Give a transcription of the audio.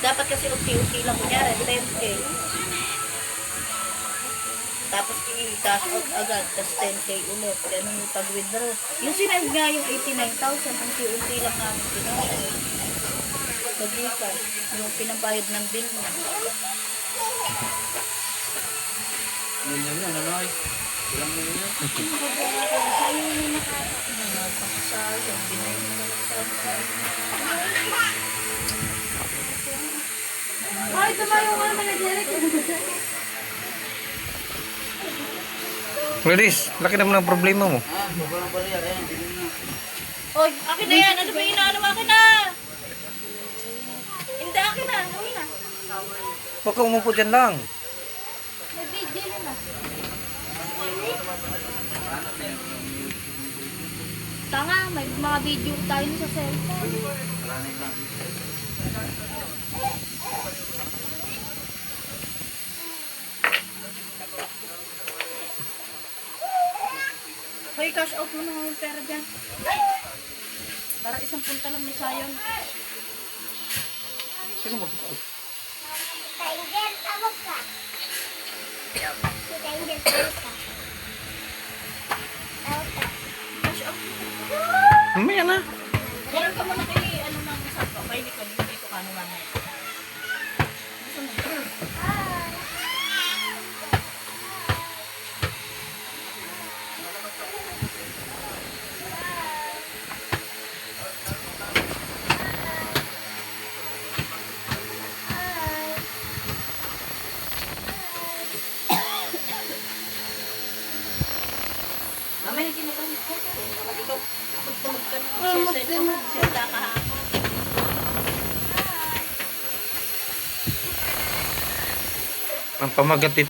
Dapat kasi unti-unti lang, kunyari, 10K. Tapos i-cash out agad, tapos 10K ulit. Ganun yung pag-withdraw. Yung sinend nga yung 89,000, unti-unti lang namin pinash out. Nag-refund, yung pinambayad ng bill niya. Ganyan yan, ano ay? Ilang mo yun? Napakasayang, binayin mo na lang sa Ay, tumayo ka naman na Derek. Gladys, laki naman ang problema mo. Walang bariya, ayan, bilhin na. Oy, akin na yan! Ano ba yung inaano mo? Akin na! Hindi, akin na! Akin na! Huwag ka umupo dyan lang. May video na. Tanga, may mga video tayo sa cellphone. Hoy, cash out mo na yung pera dyan. Para isang punta lang ni Sayon. Sino mo? Tiger, tawag ka. Si Tiger, tawag ka. Tawag ka. Cash out. Mamaya na. Meron ka muna kay ano nang sabi ko. Kay Nicole, dito ka naman. Mamaya kinakang ko. Ikaw, magtulog ka na. Siyempre mo, siyempre kahapon. Ang pamagat